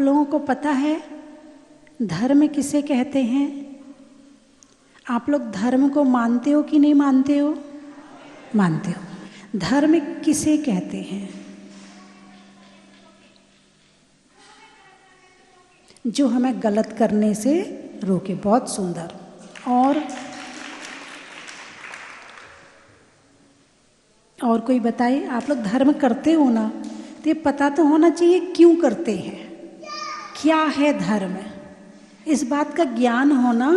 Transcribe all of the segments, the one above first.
लोगों को पता है धर्म किसे कहते हैं? आप लोग धर्म को मानते हो कि नहीं मानते हो? मानते हो। धर्म किसे कहते हैं? जो हमें गलत करने से रोके। बहुत सुंदर। और कोई बताए? आप लोग धर्म करते हो ना, तो ये पता तो होना चाहिए क्यों करते हैं, क्या है धर्म, इस बात का ज्ञान होना।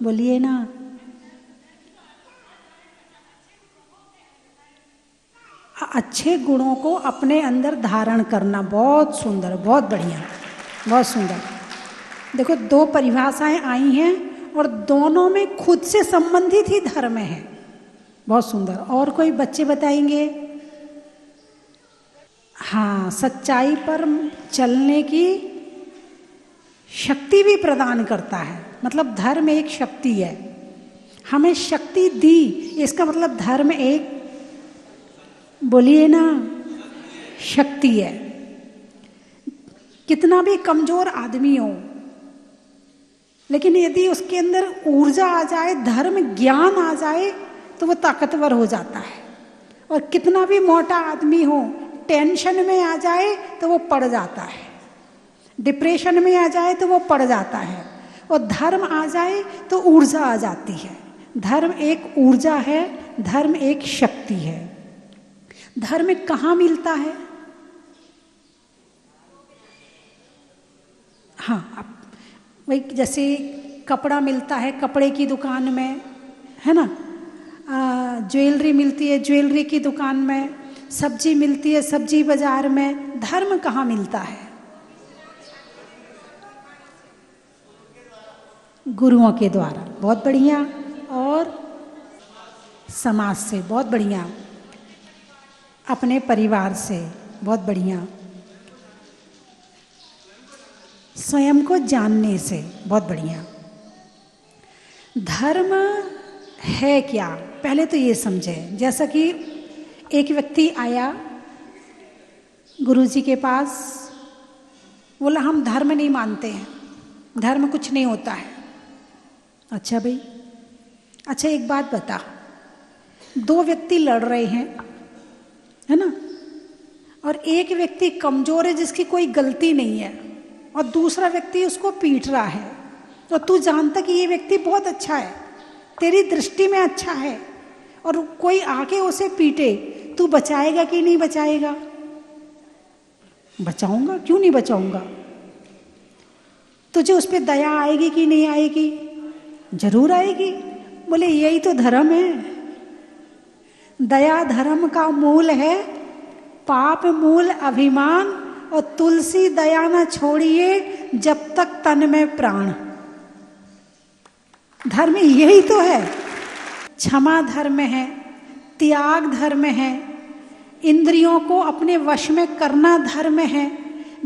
बोलिए ना। अच्छे गुणों को अपने अंदर धारण करना। बहुत सुंदर, बहुत बढ़िया, बहुत सुंदर। देखो, दो परिभाषाएं आई हैं और दोनों में खुद से संबंधित ही धर्म है। बहुत सुंदर। और कोई बच्चे बताएंगे? हाँ, सच्चाई पर चलने की शक्ति भी प्रदान करता है। मतलब धर्म एक शक्ति है, हमें शक्ति दी, इसका मतलब धर्म एक, बोलिए ना, शक्ति है। कितना भी कमजोर आदमी हो, लेकिन यदि उसके अंदर ऊर्जा आ जाए, धर्म ज्ञान आ जाए, तो वो ताकतवर हो जाता है। और कितना भी मोटा आदमी हो, टेंशन में आ जाए तो वो पड़ जाता है, डिप्रेशन में आ जाए तो वो पड़ जाता है, और धर्म आ जाए तो ऊर्जा आ जाती है। धर्म एक ऊर्जा है, धर्म एक शक्ति है। धर्म कहाँ मिलता है? हाँ, अब वही जैसे कपड़ा मिलता है कपड़े की दुकान में, है ना, ज्वेलरी मिलती है ज्वेलरी की दुकान में, सब्जी मिलती है सब्जी बाजार में। धर्म कहाँ मिलता है? गुरुओं के द्वारा। बहुत बढ़िया। और समाज से। बहुत बढ़िया। अपने परिवार से। बहुत बढ़िया। स्वयं को जानने से। बहुत बढ़िया। धर्म है क्या, पहले तो ये समझे। जैसा कि एक व्यक्ति आया गुरुजी के पास, बोला हम धर्म नहीं मानते हैं, धर्म कुछ नहीं होता है। अच्छा भाई, अच्छा एक बात बता, दो व्यक्ति लड़ रहे हैं, है ना, और एक व्यक्ति कमजोर है जिसकी कोई गलती नहीं है, और दूसरा व्यक्ति उसको पीट रहा है, तो तू जानता कि ये व्यक्ति बहुत अच्छा है, तेरी दृष्टि में अच्छा है, और कोई आके उसे पीटे, तू बचाएगा कि नहीं बचाएगा? बचाऊंगा, क्यों नहीं बचाऊंगा। तुझे उस पर दया आएगी कि नहीं आएगी? जरूर आएगी। बोले यही तो धर्म है। दया धर्म का मूल है, पाप मूल अभिमान, और तुलसी दया न छोड़िए जब तक तन में प्राण। धर्म यही तो है। क्षमा धर्म है, त्याग धर्म है, इंद्रियों को अपने वश में करना धर्म है,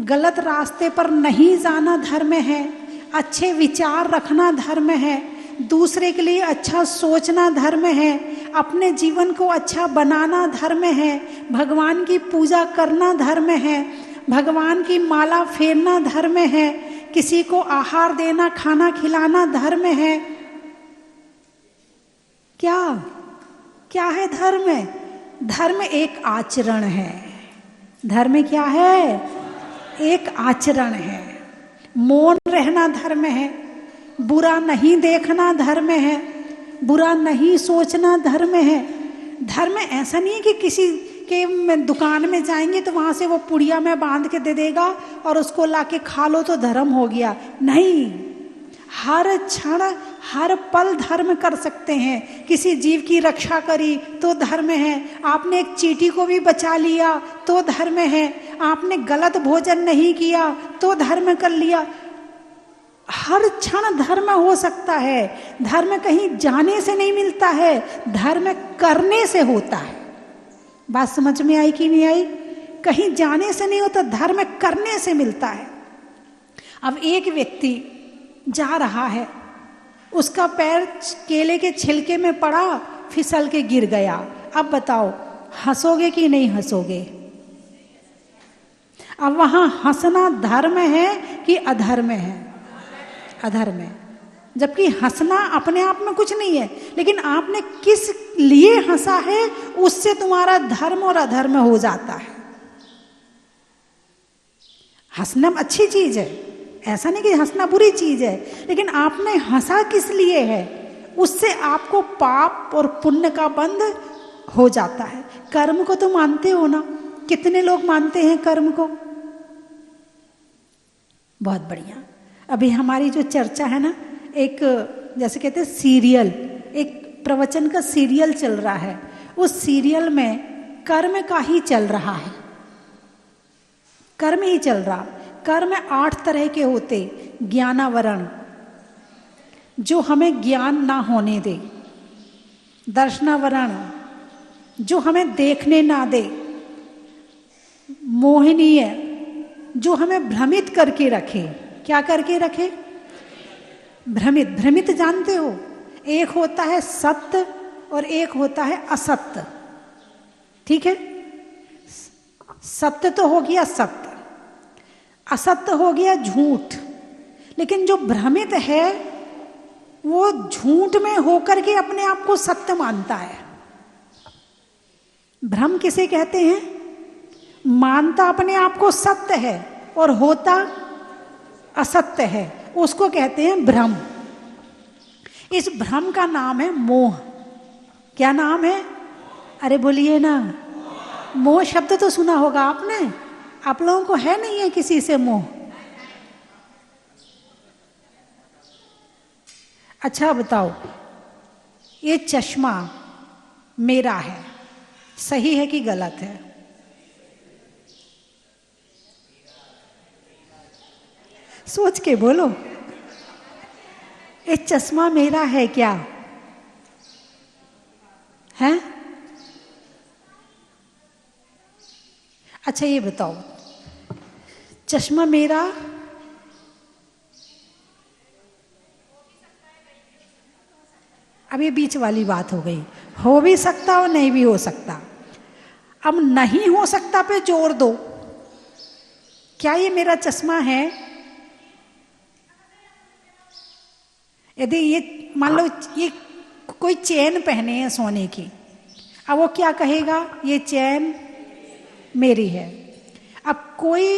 गलत रास्ते पर नहीं जाना धर्म है, अच्छे विचार रखना धर्म है, दूसरे के लिए अच्छा सोचना धर्म है, अपने जीवन को अच्छा बनाना धर्म है, भगवान की पूजा करना धर्म है, भगवान की माला फेरना धर्म है, किसी को आहार देना खाना खिलाना धर्म है। क्या क्या है धर्म? धर्म एक आचरण है। धर्म क्या है? एक आचरण है। मौन रहना धर्म है, बुरा नहीं देखना धर्म है, बुरा नहीं सोचना धर्म है। धर्म ऐसा नहीं है कि किसी के दुकान में जाएंगे तो वहां से वो पुड़िया में बांध के दे देगा और उसको लाके खा लो तो धर्म हो गया। नहीं, हर क्षण हर पल धर्म कर सकते हैं। किसी जीव की रक्षा करी तो धर्म है, आपने एक चींटी को भी बचा लिया तो धर्म है, आपने गलत भोजन नहीं किया तो धर्म कर लिया। हर क्षण धर्म हो सकता है। धर्म कहीं जाने से नहीं मिलता है, धर्म करने से होता है। बात समझ में आई कि नहीं आई? कहीं जाने से नहीं होता, धर्म करने से मिलता है। अब एक व्यक्ति जा रहा है, उसका पैर केले के छिलके में पड़ा, फिसल के गिर गया। अब बताओ, हंसोगे कि नहीं हंसोगे? अब वहां हंसना धर्म है कि अधर्म है? अधर्म है। जबकि हंसना अपने आप में कुछ नहीं है, लेकिन आपने किस लिए हंसा है उससे तुम्हारा धर्म और अधर्म हो जाता है। हंसना अच्छी चीज है, ऐसा नहीं कि हंसना बुरी चीज है, लेकिन आपने हंसा किस लिए है उससे आपको पाप और पुण्य का बंध हो जाता है। कर्म को तो मानते हो ना? कितने लोग मानते हैं कर्म को? बहुत बढ़िया। अभी हमारी जो चर्चा है ना, एक जैसे कहते हैं सीरियल, एक प्रवचन का सीरियल चल रहा है, उस सीरियल में कर्म का ही चल रहा है, कर्म ही चल रहा। कर्म 8 तरह के होते। ज्ञानावरण, जो हमें ज्ञान ना होने दे। दर्शनावरण, जो हमें देखने ना दे। मोहनीय, जो हमें भ्रमित करके रखे। क्या करके रखे? भ्रमित। भ्रमित जानते हो? एक होता है सत्य और एक होता है असत्य। ठीक है? सत्य तो हो गया सत्य, असत्य हो गया झूठ। लेकिन जो भ्रमित है वो झूठ में होकर के अपने आप को सत्य मानता है। भ्रम किसे कहते हैं? मानता अपने आप को सत्य है और होता असत्य है, उसको कहते हैं भ्रम। इस भ्रम का नाम है मोह। क्या नाम है? अरे बोलिए ना। मोह शब्द तो सुना होगा आपने। आप लोगों को है नहीं है किसी से मोह? अच्छा बताओ, ये चश्मा मेरा है, सही है कि गलत है? सोच के बोलो। ये चश्मा मेरा है क्या? है? अच्छा ये बताओ, चश्मा मेरा अब ये बीच वाली बात हो गई। हो भी सकता और नहीं भी हो सकता। अब नहीं हो सकता पे जोर दो। क्या ये मेरा चश्मा है? यदि ये मान लो ये कोई चेन पहने है सोने की, अब वो क्या कहेगा? ये चेन मेरी है। अब कोई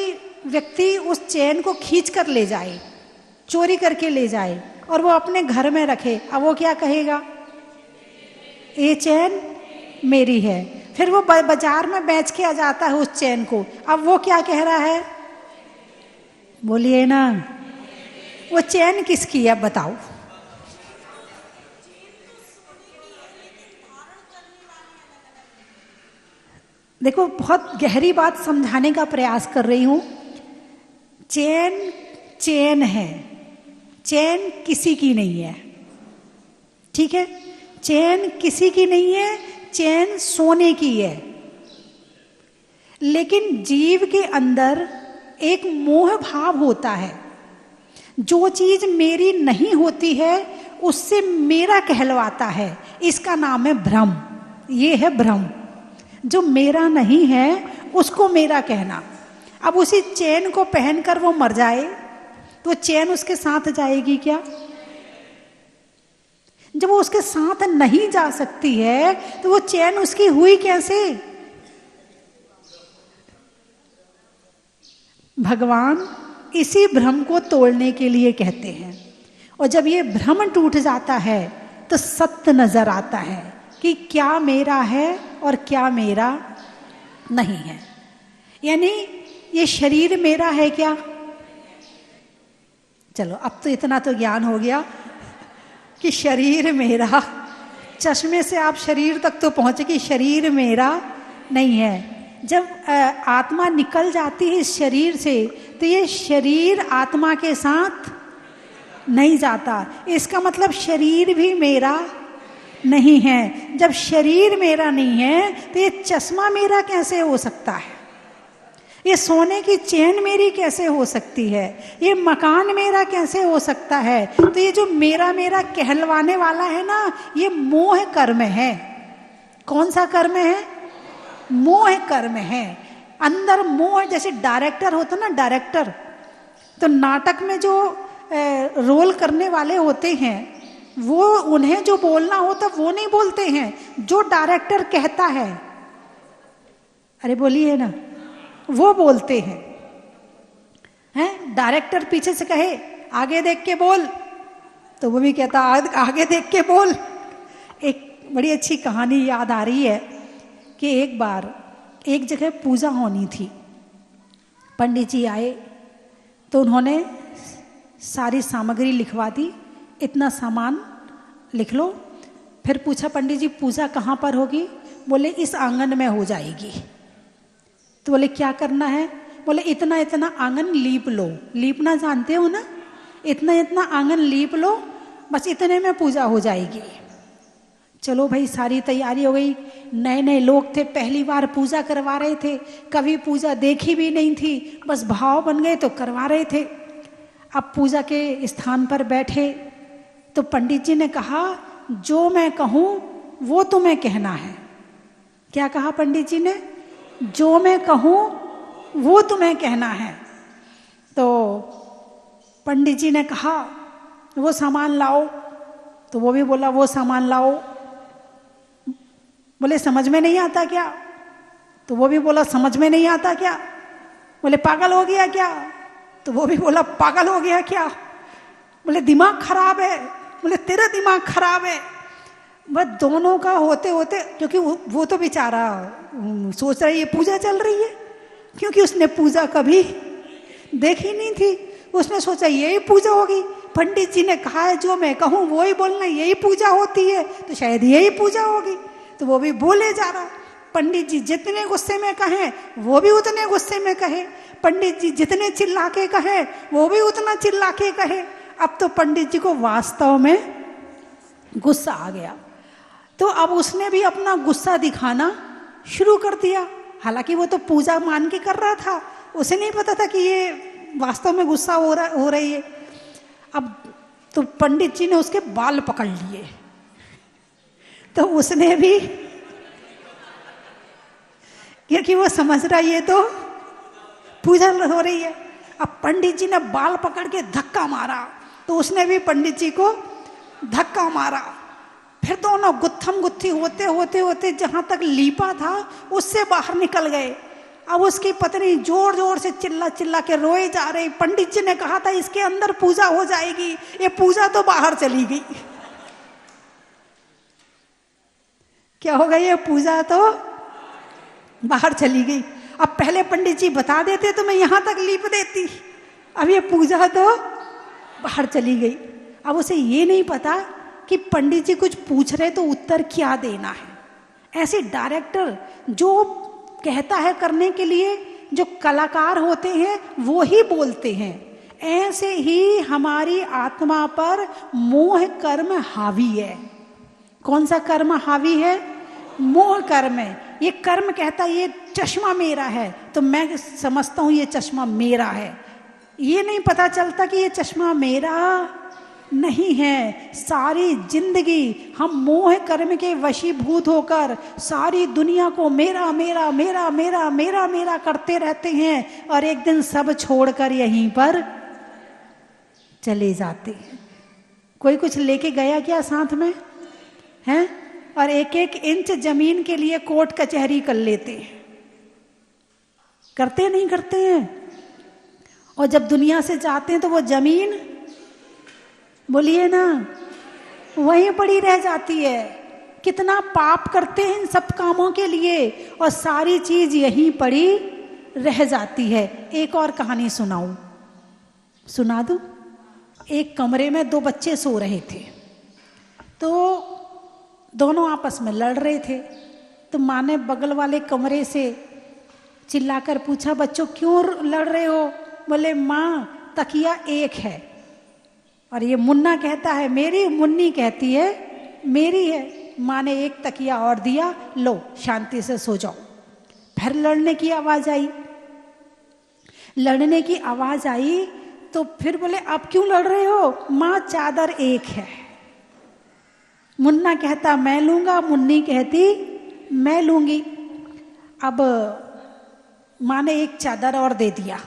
व्यक्ति उस चेन को खींच कर ले जाए, चोरी करके ले जाए और वो अपने घर में रखे, अब वो क्या कहेगा? ये चेन मेरी है। फिर वो बाजार में बेच के आ जाता है उस चेन को, अब वो क्या कह रहा है? बोलिए ना। वो चेन किसकी है बताओ? देखो, बहुत गहरी बात समझाने का प्रयास कर रही हूं। चेन चेन है, चेन किसी की नहीं है। ठीक है? चेन किसी की नहीं है, चेन सोने की है। लेकिन जीव के अंदर एक मोह भाव होता है। जो चीज मेरी नहीं होती है उससे मेरा कहलवाता है, इसका नाम है भ्रम। ये है भ्रम। जो मेरा नहीं है उसको मेरा कहना। अब उसी चेन को पहनकर वो मर जाए तो चेन उसके साथ जाएगी क्या? जब वो उसके साथ नहीं जा सकती है तो वो चैन उसकी हुई कैसे? भगवान इसी भ्रम को तोड़ने के लिए कहते हैं। और जब ये भ्रम टूट जाता है तो सत्य नजर आता है कि क्या मेरा है और क्या मेरा नहीं है। यानी ये शरीर मेरा है क्या? चलो अब तो इतना तो ज्ञान हो गया कि शरीर मेरा, चश्मे से आप शरीर तक तो पहुंचे कि शरीर मेरा नहीं है। जब आत्मा निकल जाती है इस शरीर से तो ये शरीर आत्मा के साथ नहीं जाता। इसका मतलब शरीर भी मेरा नहीं है। जब शरीर मेरा नहीं है तो ये चश्मा मेरा कैसे हो सकता है? ये सोने की चेन मेरी कैसे हो सकती है? ये मकान मेरा कैसे हो सकता है? तो ये जो मेरा मेरा कहलवाने वाला है ना, ये मोह कर्म है। कौन सा कर्म है? मोह कर्म है। अंदर मोह, जैसे डायरेक्टर होता ना, डायरेक्टर, तो नाटक में जो रोल करने वाले होते हैं वो, उन्हें जो बोलना होता वो नहीं बोलते हैं, जो डायरेक्टर कहता है, अरे बोलिए ना, वो बोलते हैं। डायरेक्टर पीछे से कहे आगे देख के बोल, तो वो भी कहता आगे देख के बोल। एक बड़ी अच्छी कहानी याद आ रही है कि एक बार एक जगह पूजा होनी थी, पंडित जी आए तो उन्होंने सारी सामग्री लिखवा दी, इतना सामान लिख लो। फिर पूछा पंडित जी पूजा कहाँ पर होगी? बोले इस आंगन में हो जाएगी। तो बोले क्या करना है? बोले इतना इतना आंगन लीप लो। लीपना जानते हो ना? इतना इतना आंगन लीप लो, बस इतने में पूजा हो जाएगी। चलो भाई, सारी तैयारी हो गई। नए नए लोग थे, पहली बार पूजा करवा रहे थे, कभी पूजा देखी भी नहीं थी, बस भाव बन गए तो करवा रहे थे। अब पूजा के स्थान पर बैठे तो पंडित जी ने कहा जो मैं कहूँ वो तुम्हें कहना है। क्या कहा पंडित जी ने? जो मैं कहूँ वो तुम्हें कहना है। तो पंडित जी ने कहा वो सामान लाओ, तो वो भी बोला वो सामान लाओ। बोले समझ में नहीं आता क्या? तो वो भी बोला समझ में नहीं आता क्या? बोले पागल हो गया क्या? तो वो भी बोला पागल हो गया क्या? बोले दिमाग खराब है। बोले तेरा दिमाग खराब है। बस दोनों का होते होते, क्योंकि वो तो बेचारा सोच रहा है ये पूजा चल रही है, क्योंकि उसने पूजा कभी देखी नहीं थी। उसने सोचा यही पूजा होगी, पंडित जी ने कहा है जो मैं कहूँ वो ही बोलना, यही पूजा होती है, तो शायद यही पूजा होगी। तो वो भी बोले जा रहा। पंडित जी जितने गुस्से में कहें वो भी उतने गुस्से में कहे, पंडित जी जितने चिल्ला के कहे वो भी उतना चिल्ला के कहे। अब तो पंडित जी को वास्तव में गुस्सा आ गया, तो अब उसने भी अपना गुस्सा दिखाना शुरू कर दिया। हालांकि वो तो पूजा मान के कर रहा था, उसे नहीं पता था कि ये वास्तव में गुस्सा हो रही है। अब तो पंडित जी ने उसके बाल पकड़ लिए, तो उसने भी, क्योंकि वो समझ रहा ये तो पूजा हो रही है। अब पंडित जी ने बाल पकड़ के धक्का मारा, तो उसने भी पंडित जी को धक्का मारा। फिर दोनों गुत्थम गुत्थी होते होते होते जहां तक लीपा था उससे बाहर निकल गए। अब उसकी पत्नी जोर जोर से चिल्ला चिल्ला के रोए जा रही। पंडित जी ने कहा था इसके अंदर पूजा हो जाएगी, ये पूजा तो बाहर चली गई। क्या हो गई? ये पूजा तो बाहर चली गई। अब पहले पंडित जी बता देते तो मैं यहां तक लीप देती, अब ये पूजा तो बाहर चली गई। अब उसे ये नहीं पता कि पंडित जी कुछ पूछ रहे तो उत्तर क्या देना है। ऐसे डायरेक्टर जो कहता है करने के लिए, जो कलाकार होते हैं वो ही बोलते हैं। ऐसे ही हमारी आत्मा पर मोह कर्म हावी है। कौन सा कर्म हावी है? मोह कर्म है। ये कर्म कहता है ये चश्मा मेरा है, तो मैं समझता हूं ये चश्मा मेरा है। ये नहीं पता चलता कि ये चश्मा मेरा नहीं है। सारी जिंदगी हम मोह कर्म के वशीभूत होकर सारी दुनिया को मेरा मेरा मेरा मेरा मेरा मेरा करते रहते हैं, और एक दिन सब छोड़कर यहीं पर चले जाते हैं। कोई कुछ लेके गया क्या साथ में हैं? और एक एक इंच जमीन के लिए कोर्ट कचहरी कर लेते हैं। करते नहीं करते हैं? और जब दुनिया से जाते हैं तो वो जमीन, बोलिए ना, वहीं पड़ी रह जाती है। कितना पाप करते हैं इन सब कामों के लिए, और सारी चीज यहीं पड़ी रह जाती है। एक और कहानी सुनाऊं? सुना दूं? एक कमरे में दो बच्चे सो रहे थे, तो दोनों आपस में लड़ रहे थे। तो माँ ने बगल वाले कमरे से चिल्लाकर पूछा बच्चों क्यों लड़ रहे हो? बोले माँ तकिया एक है। और ये मुन्ना कहता है मेरी, मुन्नी कहती है मेरी है। माँ ने एक तकिया और दिया, लो शांति से सो जाओ। फिर लड़ने की आवाज आई। लड़ने की आवाज आई तो फिर बोले अब क्यों लड़ रहे हो? माँ चादर एक है। मुन्ना कहता मैं लूंगा, मुन्नी कहती मैं लूंगी। अब माँ ने एक चादर और दे दिया,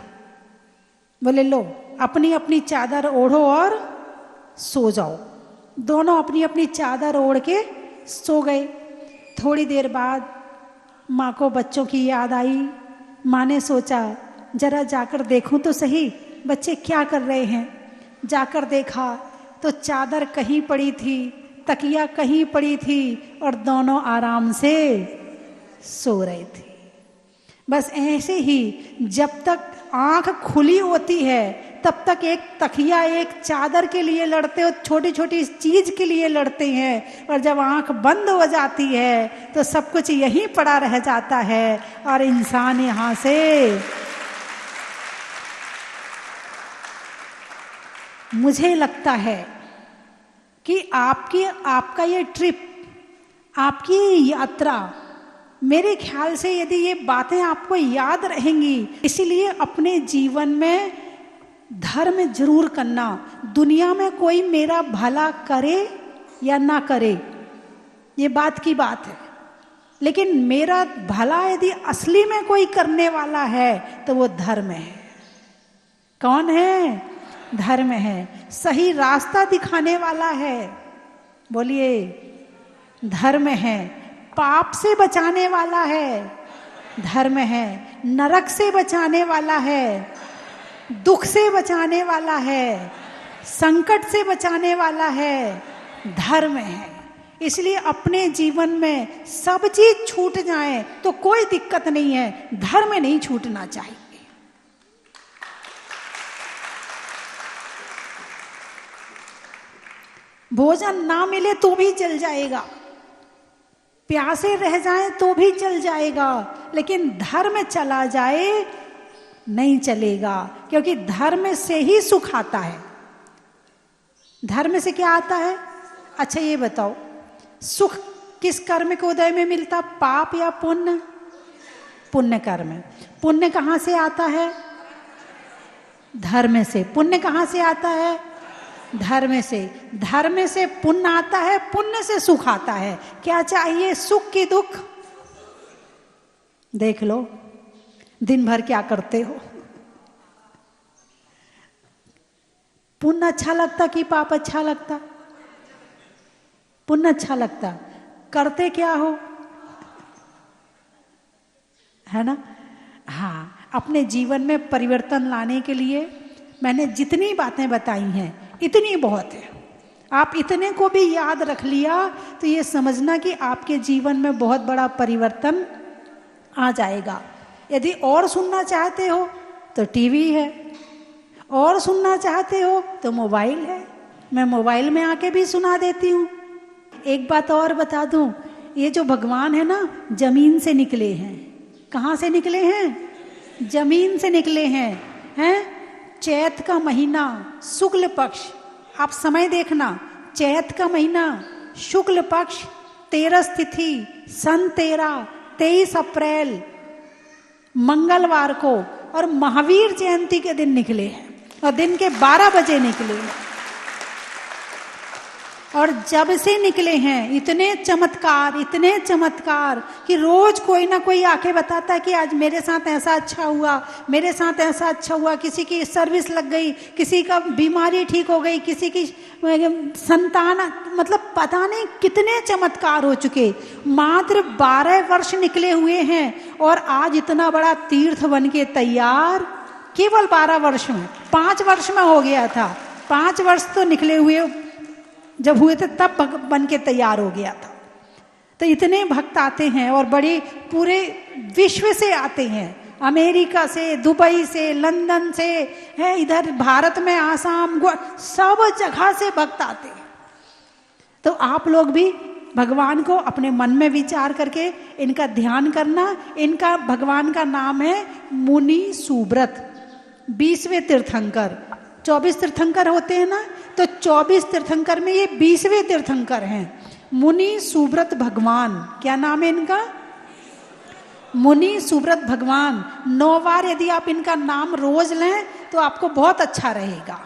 बोले लो अपनी अपनी चादर ओढ़ो और सो जाओ। दोनों अपनी अपनी चादर ओढ़ के सो गए। थोड़ी देर बाद माँ को बच्चों की याद आई। माँ ने सोचा जरा जाकर देखूं तो सही बच्चे क्या कर रहे हैं। जाकर देखा तो चादर कहीं पड़ी थी, तकिया कहीं पड़ी थी और दोनों आराम से सो रहे थे। बस ऐसे ही जब तक आंख खुली होती है तब तक एक तकिया एक चादर के लिए लड़ते हो, छोटी छोटी चीज के लिए लड़ते हैं, और जब आंख बंद हो जाती है तो सब कुछ यहीं पड़ा रह जाता है और इंसान यहां से मुझे लगता है कि आपका ये ट्रिप, आपकी ये यात्रा, मेरे ख्याल से यदि ये बातें आपको याद रहेंगी, इसीलिए अपने जीवन में धर्म जरूर करना। दुनिया में कोई मेरा भला करे या ना करे ये बात की बात है, लेकिन मेरा भला यदि असली में कोई करने वाला है तो वो धर्म है। कौन है? धर्म है। सही रास्ता दिखाने वाला है, बोलिए धर्म है। पाप से बचाने वाला है, धर्म है। नरक से बचाने वाला है, दुख से बचाने वाला है, संकट से बचाने वाला है, धर्म है। इसलिए अपने जीवन में सब चीज छूट जाए तो कोई दिक्कत नहीं है, धर्म नहीं छूटना चाहिए। भोजन ना मिले तो भी चल जाएगा, प्यासे रह जाए तो भी चल जाएगा, लेकिन धर्म चला जाए नहीं चलेगा, क्योंकि धर्म से ही सुख आता है। धर्म से क्या आता है? अच्छा ये बताओ, सुख किस कर्म के उदय में मिलता, पाप या पुण्य? पुण्य कर्म। पुण्य कहां से आता है? धर्म से। पुण्य कहां से आता है? धर्म से। धर्म से पुण्य आता है, पुण्य से सुख आता है। क्या चाहिए? सुख की दुख? देख लो दिन भर क्या करते हो। पुण्य अच्छा लगता कि पाप अच्छा लगता? पुण्य अच्छा लगता। करते क्या हो, है ना? हाँ, अपने जीवन में परिवर्तन लाने के लिए मैंने जितनी बातें बताई हैं इतनी बहुत है। आप इतने को भी याद रख लिया तो ये समझना कि आपके जीवन में बहुत बड़ा परिवर्तन आ जाएगा। यदि और सुनना चाहते हो तो टीवी है, और सुनना चाहते हो तो मोबाइल है, मैं मोबाइल में आके भी सुना देती हूँ। एक बात और बता दूं, ये जो भगवान है ना, जमीन से निकले हैं। कहाँ से निकले हैं? जमीन से निकले हैं? चैत का महीना, शुक्ल पक्ष, आप समय देखना, चैत का महीना, शुक्ल पक्ष, 13 तिथि, सन 13, 23 अप्रैल मंगलवार को, और महावीर जयंती के दिन निकले हैं, और दिन के 12 बजे निकले हैं। और जब से निकले हैं इतने चमत्कार कि रोज कोई ना कोई आके बताता है कि आज मेरे साथ ऐसा अच्छा हुआ, मेरे साथ ऐसा अच्छा हुआ। किसी की सर्विस लग गई, किसी का बीमारी ठीक हो गई, किसी की संतान, मतलब पता नहीं कितने चमत्कार हो चुके। मात्र 12 वर्ष निकले हुए हैं और आज इतना बड़ा तीर्थ बन के तैयार, केवल 12 वर्ष में। 5 वर्ष में हो गया था, 5 वर्ष तो निकले हुए जब हुए थे तब बन के तैयार हो गया था। तो इतने भक्त आते हैं और बड़ी पूरे विश्व से आते हैं, अमेरिका से, दुबई से, लंदन से, है इधर भारत में आसाम, सब जगह से भक्त आते हैं। तो आप लोग भी भगवान को अपने मन में विचार करके इनका ध्यान करना। इनका भगवान का नाम है मुनि सुब्रत, 20वें तीर्थंकर। 24 तीर्थंकर होते हैं ना, तो 24 तीर्थंकर में ये 20वें तीर्थंकर हैं, मुनि सुब्रत भगवान। क्या नाम है इनका? मुनि सुब्रत भगवान। 9 बार यदि आप इनका नाम रोज लें तो आपको बहुत अच्छा रहेगा।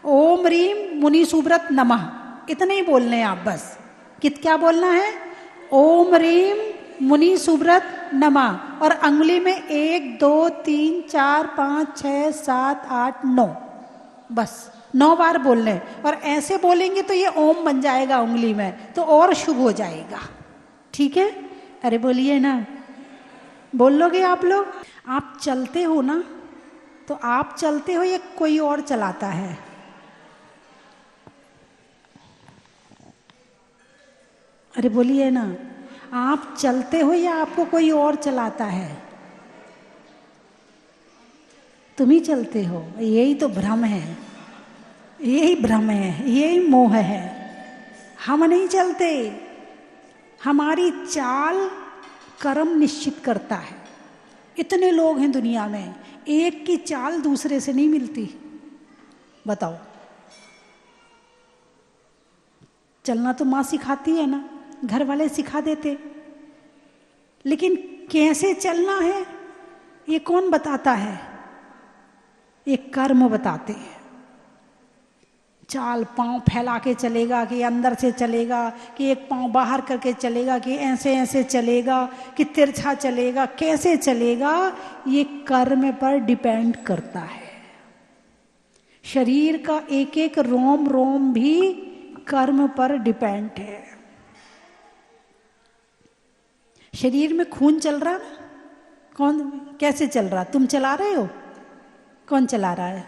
ओम रीम मुनि सुब्रत नमः, इतने ही बोलने हैं आप बस। क्या बोलना है? ओम रीम मुनि सुब्रत नमः, और अंगुली में 1 2 3 4 5 6 7 8 9, बस 9 बार बोलने। और ऐसे बोलेंगे तो ये ओम बन जाएगा उंगली में, तो और शुभ हो जाएगा। ठीक है? अरे बोलिए ना, बोल लोगे आप लोग? आप चलते हो ना, तो आप चलते हो या कोई और चलाता है? अरे बोलिए ना, आप चलते हो या आपको कोई और चलाता है? तुम ही चलते हो। यही तो भ्रम है, यही भ्रम है, यही मोह है। हम नहीं चलते, हमारी चाल कर्म निश्चित करता है। इतने लोग हैं दुनिया में, एक की चाल दूसरे से नहीं मिलती। बताओ, चलना तो माँ सिखाती है ना, घर वाले सिखा देते, लेकिन कैसे चलना है ये कौन बताता है? ये कर्म बताते हैं। चाल पांव फैला के चलेगा कि अंदर से चलेगा, कि एक पांव बाहर करके चलेगा, कि ऐसे ऐसे चलेगा, कि तिरछा चलेगा, कैसे चलेगा, ये कर्म पर डिपेंड करता है। शरीर का एक एक रोम रोम भी कर्म पर डिपेंड है। शरीर में खून चल रहा ना, कौन कैसे चल रहा? तुम चला रहे हो? कौन चला रहा है?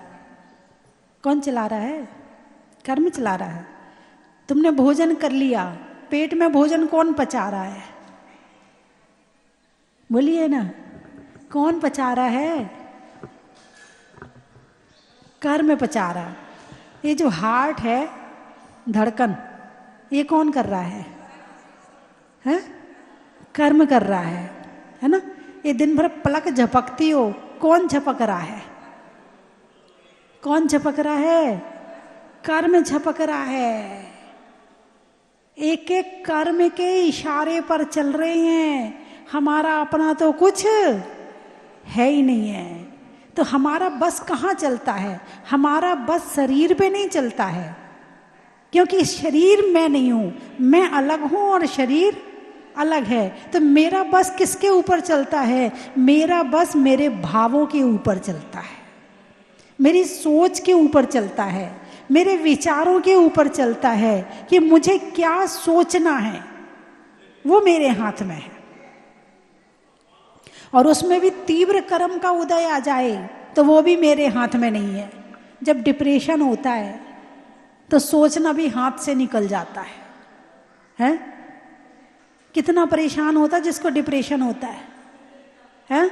कौन चला रहा है? कर्म चला रहा है। तुमने भोजन कर लिया, पेट में भोजन कौन पचा रहा है? बोलिए ना, कौन पचा रहा है? कर्म पचा रहा। ये जो हार्ट है, धड़कन, ये कौन कर रहा है? हैं? कर्म कर रहा है ना? ये दिन भर पलक झपकती हो, कौन झपक रहा है? कौन झपक रहा है? कर्म झपक रहा है। एक एक कर्म के इशारे पर चल रहे हैं। हमारा अपना तो कुछ है ही नहीं है। तो हमारा बस कहाँ चलता है? हमारा बस शरीर पे नहीं चलता है, क्योंकि शरीर मैं नहीं हूं, मैं अलग हूं और शरीर अलग है। तो मेरा बस किसके ऊपर चलता है? मेरा बस मेरे भावों के ऊपर चलता है, मेरी सोच के ऊपर चलता है, मेरे विचारों के ऊपर चलता है कि मुझे क्या सोचना है, वो मेरे हाथ में है। और उसमें भी तीव्र कर्म का उदय आ जाए तो वो भी मेरे हाथ में नहीं है। जब डिप्रेशन होता है तो सोचना भी हाथ से निकल जाता है? कितना परेशान होता है जिसको डिप्रेशन होता है?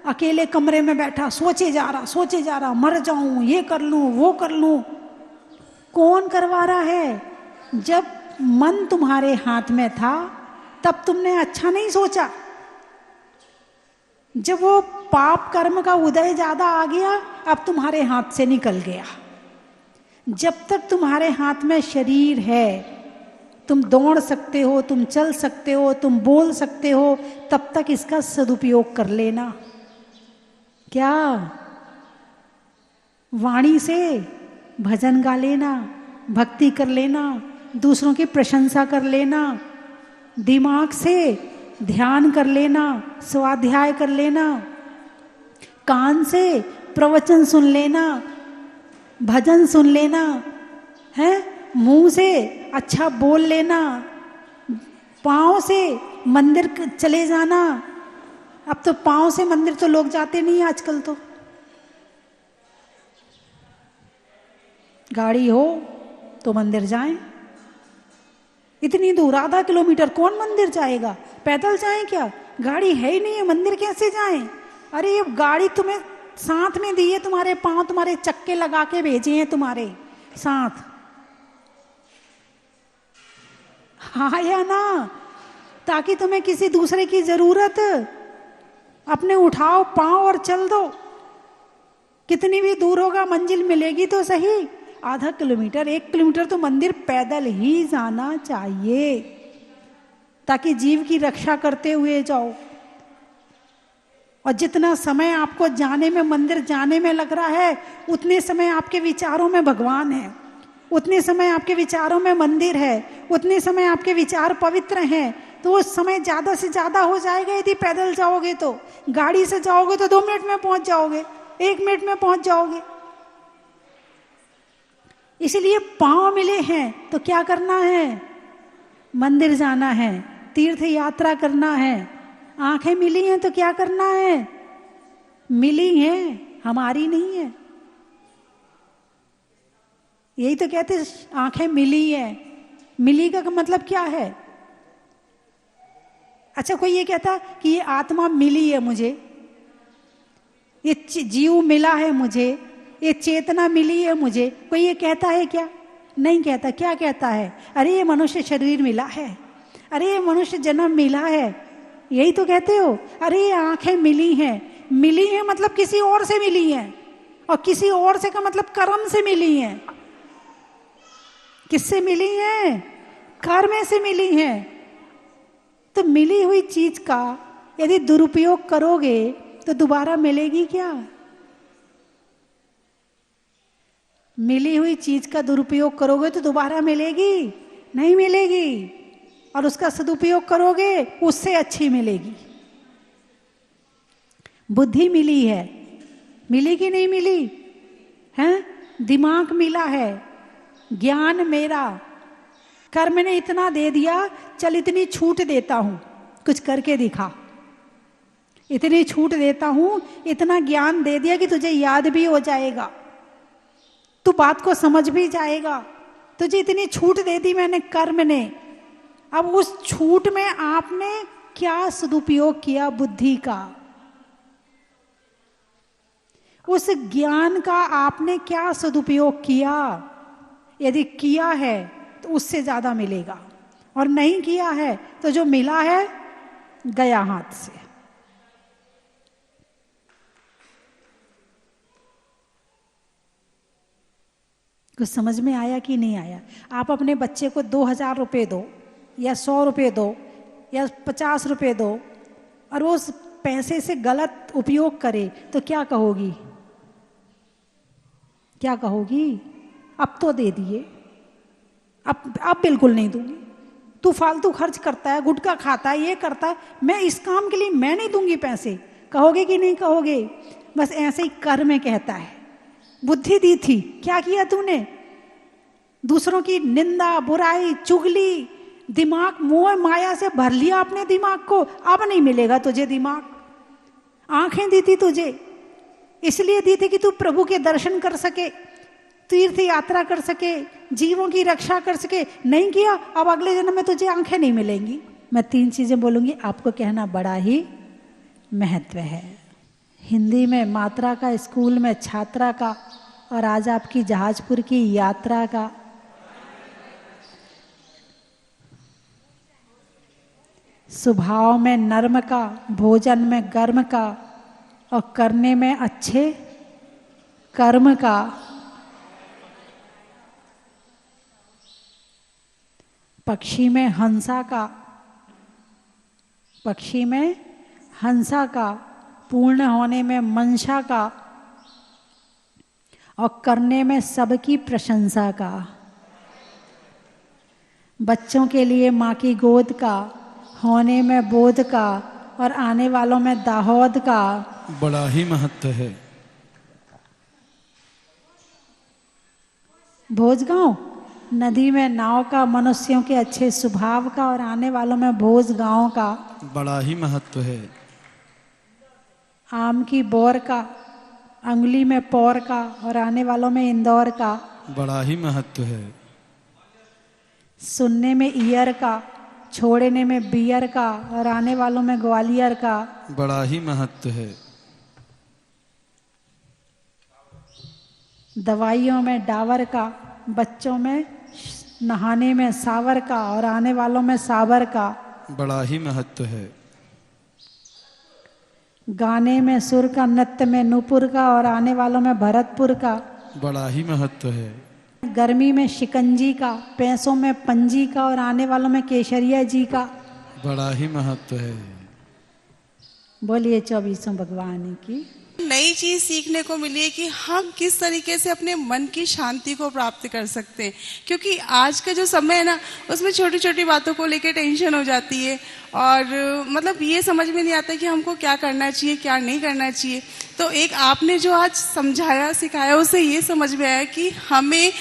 अकेले कमरे में बैठा सोचे जा रहा, मर जाऊं, ये कर लूं, वो कर लूं। कौन करवा रहा है? जब मन तुम्हारे हाथ में था तब तुमने अच्छा नहीं सोचा। जब वो पाप कर्म का उदय ज्यादा आ गया, अब तुम्हारे हाथ से निकल गया। जब तक तुम्हारे हाथ में शरीर है, तुम दौड़ सकते हो, तुम चल सकते हो, तुम बोल सकते हो, तब तक इसका सदुपयोग कर लेना। क्या? वाणी से भजन गा लेना, भक्ति कर लेना, दूसरों की प्रशंसा कर लेना, दिमाग से ध्यान कर लेना, स्वाध्याय कर लेना, कान से प्रवचन सुन लेना, भजन सुन लेना, है मुंह से अच्छा बोल लेना, पाँव से मंदिर चले जाना। अब तो पाँव से मंदिर तो लोग जाते नहीं आजकल। तो गाड़ी हो तो मंदिर जाएं। इतनी दूर, आधा किलोमीटर, कौन मंदिर जाएगा? पैदल जाएं क्या? गाड़ी है ही नहीं है, मंदिर कैसे जाएं? अरे ये गाड़ी तुम्हें साथ में दी है, तुम्हारे पांव, तुम्हारे चक्के लगा के भेजे हैं तुम्हारे साथ। हाँ या ना? ताकि तुम्हें किसी दूसरे की जरूरत, अपने उठाओ पांव और चल दो। कितनी भी दूर होगा मंजिल मिलेगी तो सही। आधा किलोमीटर, 1 किलोमीटर तो मंदिर पैदल ही जाना चाहिए, ताकि जीव की रक्षा करते हुए जाओ। और जितना समय आपको जाने में, मंदिर जाने में लग रहा है, उतने समय आपके विचारों में भगवान है, उतने समय आपके विचारों में मंदिर है, उतने समय आपके विचार पवित्र हैं। तो वो समय ज्यादा से ज्यादा हो जाएगा यदि पैदल जाओगे तो। गाड़ी से जाओगे तो 2 मिनट में पहुंच जाओगे, 1 मिनट में पहुंच जाओगे। इसलिए पांव मिले हैं तो क्या करना है? मंदिर जाना है, तीर्थ यात्रा करना है। आंखें मिली हैं तो क्या करना है? मिली हैं, हमारी नहीं है। यही तो कहते आंखें मिली है। मिली का मतलब क्या है? अच्छा, कोई ये कहता कि ये आत्मा मिली है मुझे, ये जीव मिला है मुझे, ये चेतना मिली है मुझे, कोई ये कहता है क्या? नहीं कहता। क्या कहता है? अरे ये मनुष्य शरीर मिला है, अरे ये मनुष्य जन्म मिला है, यही तो कहते हो। अरे ये आंखें मिली हैं। मिली हैं मतलब किसी और से मिली हैं, और किसी और से का मतलब कर्म से मिली हैं। किससे मिली हैं? कर्म से मिली हैं। तो मिली हुई चीज का यदि दुरुपयोग करोगे तो दोबारा मिलेगी क्या? मिली हुई चीज का दुरुपयोग करोगे तो दोबारा मिलेगी? नहीं मिलेगी। और उसका सदुपयोग करोगे उससे अच्छी मिलेगी। बुद्धि मिली है, मिली कि नहीं मिली है? दिमाग मिला है, ज्ञान मेरा, कर्म ने इतना दे दिया, चल इतनी छूट देता हूं, कुछ करके दिखा। इतनी छूट देता हूं, इतना ज्ञान दे दिया कि तुझे याद भी हो जाएगा, तू बात को समझ भी जाएगा। तुझे इतनी छूट दे दी मैंने कर्म ने। अब उस छूट में आपने क्या सदुपयोग किया बुद्धि का? उस ज्ञान का आपने क्या सदुपयोग किया? यदि किया है तो उससे ज्यादा मिलेगा, और नहीं किया है तो जो मिला है गया हाथ से। कुछ समझ में आया कि नहीं आया? आप अपने बच्चे को 2000 रुपये दो, या 100 रुपये दो, या 50 रुपये दो, और वो उस पैसे से गलत उपयोग करे तो क्या कहोगी? क्या कहोगी? अब तो दे दिए, अब बिल्कुल नहीं दूंगी, तू फालतू खर्च करता है, गुटखा खाता है, ये करता है, मैं इस काम के लिए मैं नहीं दूंगी पैसे। कहोगे कि नहीं कहोगे? बस ऐसे ही कर्म कहता है। बुद्धि दी थी, क्या किया तूने? दूसरों की निंदा, बुराई, चुगली, दिमाग मोह माया से भर लिया अपने दिमाग को। अब नहीं मिलेगा तुझे दिमाग। आंखें दी थी तुझे, इसलिए दी थी कि तू प्रभु के दर्शन कर सके, तीर्थ यात्रा कर सके, जीवों की रक्षा कर सके। नहीं किया, अब अगले जन्म में तुझे आंखें नहीं मिलेंगी। मैं 3 चीजें बोलूंगी, आपको कहना बड़ा ही महत्व है। हिंदी में मात्रा का, स्कूल में छात्रा का, और आज आपकी जहाजपुर की यात्रा का। स्वभाव में नर्म का, भोजन में गर्म का, और करने में अच्छे कर्म का। पक्षी में हंसा का, पक्षी में हंसा का, पूर्ण होने में मंशा का, और करने में सबकी प्रशंसा का। बच्चों के लिए माँ की गोद का, होने में बोध का, और आने वालों में दाहोद का। बड़ा ही महत्व है। भोजगांव नदी में नाव का, मनुष्यों के अच्छे स्वभाव का, और आने वालों में भोज गांव का। बड़ा ही महत्व है। आम की बोर का, अंगुली में पौर का, और आने वालों में इंदौर का। बड़ा ही महत्व है। सुनने में ईयर का, छोड़ने में बियर का, और आने वालों में ग्वालियर का। बड़ा ही महत्व है। दवाइयों में डावर का, बच्चों में नहाने में सावर का, और आने वालों में सावर का। बड़ा ही महत्व है। गाने में सुर का, नृत्य में नूपुर का, और आने वालों में भरतपुर का। बड़ा ही महत्व है। गर्मी में शिकंजी का, पैसों में पंजी का, और आने वालों में केसरिया जी का। बड़ा ही महत्व है। बोलिए 24 भगवान की। नई चीज सीखने को मिली है कि हम किस तरीके से अपने मन की शांति को प्राप्त कर सकते हैं, क्योंकि आज का जो समय है ना उसमें छोटी छोटी बातों को लेकर टेंशन हो जाती है और मतलब ये समझ में नहीं आता कि हमको क्या करना चाहिए क्या नहीं करना चाहिए। तो एक आपने जो आज समझाया सिखाया उससे ये समझ में आया कि हमें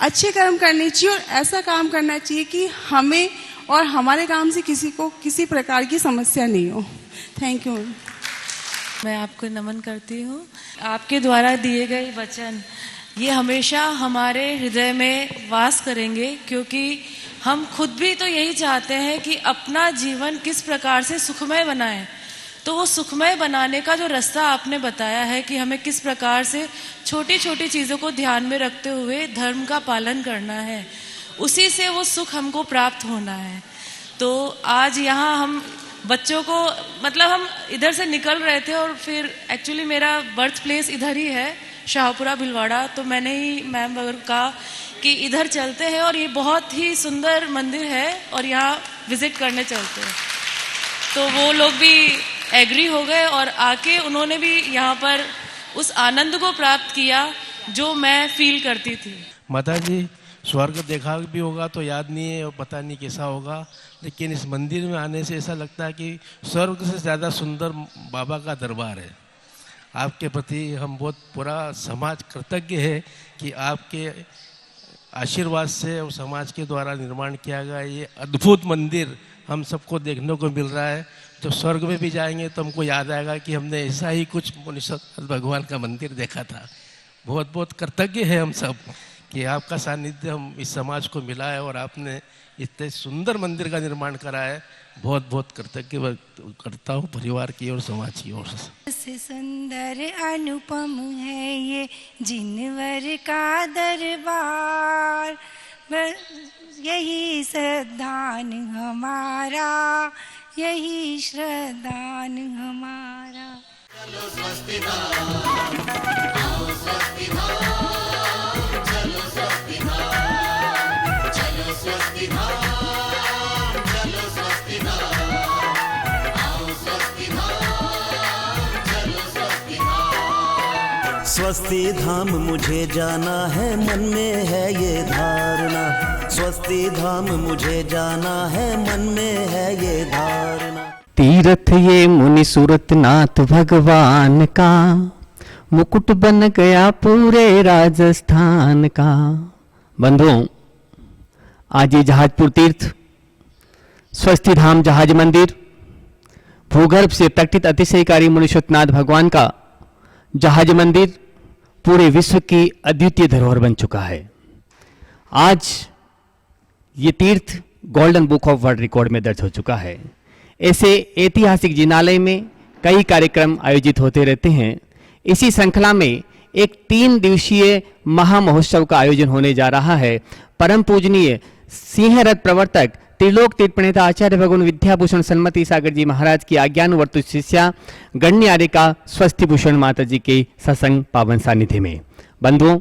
अच्छे कर्म करने चाहिए और ऐसा काम करना चाहिए कि हमें और हमारे काम से किसी को किसी प्रकार की समस्या नहीं हो। Thank you. मैं आपको नमन करती हूँ। आपके द्वारा दिए गए वचन ये हमेशा हमारे हृदय में वास करेंगे, क्योंकि हम खुद भी तो यही चाहते हैं कि अपना जीवन किस प्रकार से सुखमय बनाएं। तो वो सुखमय बनाने का जो रास्ता आपने बताया है कि हमें किस प्रकार से छोटी छोटी चीज़ों को ध्यान में रखते हुए धर्म का पालन करना है, उसी से वो सुख हमको प्राप्त होना है। तो आज यहाँ हम बच्चों को मतलब हम इधर से निकल रहे थे और फिर एक्चुअली मेरा बर्थ प्लेस इधर ही है, शाहपुरा भिलवाड़ा। तो मैंने ही मैम वगैरह कहा कि इधर चलते हैं और ये बहुत ही सुंदर मंदिर है और यहाँ विजिट करने चलते हैं। तो वो लोग भी एग्री हो गए और आके उन्होंने भी यहाँ पर उस आनंद को प्राप्त किया जो मैं फील करती थी। माता जी स्वर्ग देखा भी होगा तो याद नहीं है और पता नहीं कैसा होगा, लेकिन इस मंदिर में आने से ऐसा लगता है कि स्वर्ग से ज़्यादा सुंदर बाबा का दरबार है। आपके प्रति हम बहुत पूरा समाज कृतज्ञ है कि आपके आशीर्वाद से और समाज के द्वारा निर्माण किया गया ये अद्भुत मंदिर हम सबको देखने को मिल रहा है। तो स्वर्ग में भी जाएंगे तो हमको याद आएगा कि हमने ऐसा ही कुछ मुनीश्वर भगवान का मंदिर देखा था। बहुत बहुत कृतज्ञ है हम सब कि आपका सानिध्य हम इस समाज को मिला है और आपने इतने सुंदर मंदिर का निर्माण करा है। बहुत बहुत कृतज्ञ करता हूँ परिवार की और समाज की ओर से। सुंदर अनुपम है ये जिनवर का दरबार, यही श्रद्धान हमारा, यही श्रद्धान हमारा। चलो स्वस्ति धाम, आओ स्वस्ति धाम, चलो स्वस्ति धाम, चलो स्वस्ति धाम, चलो स्वस्ति धाम, आओ स्वस्ति धाम, चलो स्वस्ति धाम। स्वस्ति धाम मुझे जाना है, मन में है ये धारणा। स्वस्ति धाम मुझे जाना है, मन में है ये धारणा। तीर्थ ये मुनि सूरतनाथ भगवान का, मुकुट बन गया पूरे राजस्थान का। बंधुओं, आज ये जहाजपुर तीर्थ स्वस्ति धाम जहाज मंदिर भूगर्भ से तटित अतिशयकारी मुनि सूरतनाथ भगवान का जहाज मंदिर पूरे विश्व की अद्वितीय धरोहर बन चुका है। आज ये तीर्थ golden book of world record में दर्ज हो चुका है। ऐसे ऐतिहासिक जिनालय में कई कार्यक्रम आयोजित होते रहते हैं। इसी श्रृंखला में एक 3 दिवसीय महामहोत्सव का आयोजन होने जा रहा है। परम पूजनीय सिंहरथ प्रवर्तक त्रिलोक तीर्थ प्रणेता आचार्य भगवान विद्याभूषण सन्मति सागर जी महाराज की आज्ञानुवर्तित शिष्या गण्यारिका स्वस्ति भूषण माता जी के सत्संग पावन सानिध्य में। बंधुओं,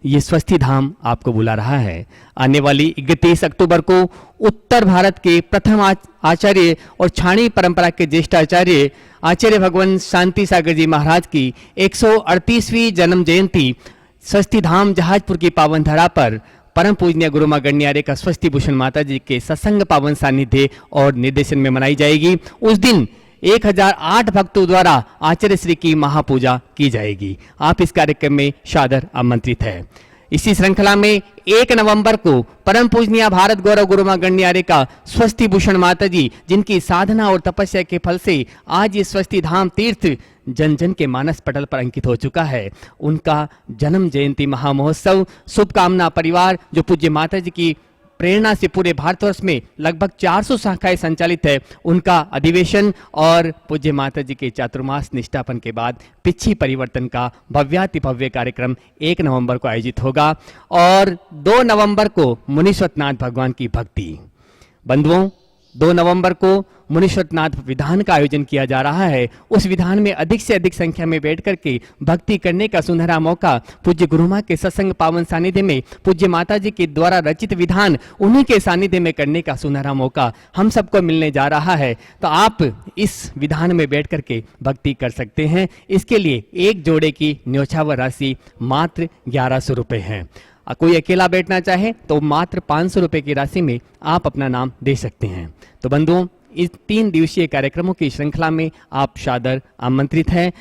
ये स्वस्ति धाम आपको बुला रहा है। आने वाली 31 अक्टूबर को उत्तर भारत के प्रथम आचार्य और छाणी परंपरा के ज्येष्ठ आचार्य आचार्य भगवान शांति सागर जी महाराज की 138वीं जन्म जयंती स्वस्ति धाम जहाजपुर की पावन धरा पर परम पूजनीय गुरु मां गण्यारे का स्वस्ति भूषण माता जी के सत्संग पावन सानिध्य और निर्देशन में मनाई जाएगी। उस दिन 1008 भक्तों द्वारा आचार्य श्री की महापूजा की जाएगी। आप इस कार्यक्रम में सादर आमंत्रित है। इसी श्रृंखला में 1 नवंबर को परम पूजनीय भारत गौरव गुरु मां गण्यारे का स्वस्ति भूषण माता जी, जिनकी साधना और तपस्या के फल से आज ये स्वस्ति धाम तीर्थ जन जन के मानस पटल पर अंकित हो चुका है, उनका जन्म जयंती महामहोत्सव शुभकामना परिवार जो पूज्य माता जी की प्रेरणा से पूरे भारतवर्ष में लगभग 400 शाखाएं संचालित है, उनका अधिवेशन और पूज्य माता जी के चातुर्मास निष्ठापन के बाद पिछी परिवर्तन का भव्याति भव्य कार्यक्रम 1 नवंबर को आयोजित होगा और 2 नवंबर को मुनि सूरतनाथ भगवान की भक्ति। बंधुओं, 2 नवंबर को मुनीश्वरनाथ विधान का आयोजन किया जा रहा है। उस विधान में अधिक से अधिक संख्या में बैठ करके भक्ति करने का सुनहरा मौका पूज्य गुरु मां के सत्संग पावन सानिध्य में पूज्य माता जी के द्वारा रचित विधान उन्हीं के सानिध्य में करने का सुनहरा मौका हम सबको मिलने जा रहा है। तो आप इस विधान में बैठ करके भक्ति कर सकते हैं। इसके लिए एक जोड़े की न्योछावर राशि मात्र 1100 रुपये है। कोई अकेला बैठना चाहे तो मात्र 500 रुपये की राशि में आप अपना नाम दे सकते हैं। तो बंधुओं, इस 3 दिवसीय कार्यक्रमों की श्रृंखला में आप सादर आमंत्रित हैं।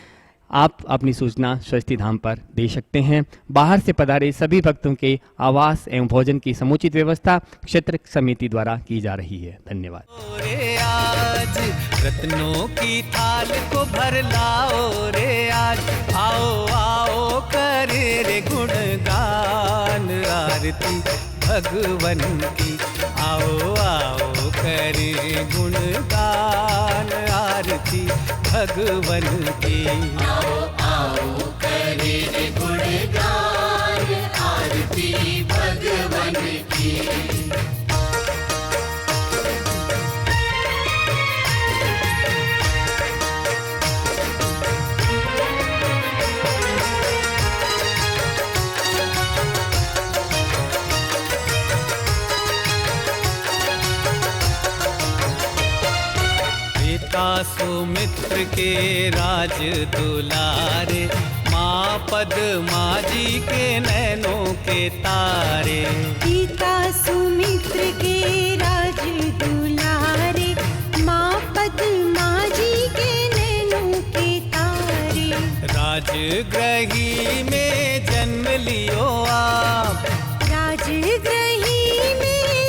आप अपनी सूचना स्वस्ति धाम पर दे सकते हैं। बाहर से पधारे सभी भक्तों के आवास एवं भोजन की समुचित व्यवस्था क्षेत्र समिति द्वारा की जा रही है। धन्यवाद। आज रत्नों की थाल को भर लाओ रे आज, आओ आओ करे रे गुणगान आरती भगवन की, आओ आओ करे गुणगान आरती भगवन की, आओ आओ करे रे गुणगान आरती भगवन की। सुमित्र के राज दुलारे, माँ पद्मा जी के नैनों के तारे, पिता सुमित्र के राज दुलारे, माँ पद्मा जी के नैनों के तारे, राजगृही में जन्म लियो आप, राजगृही में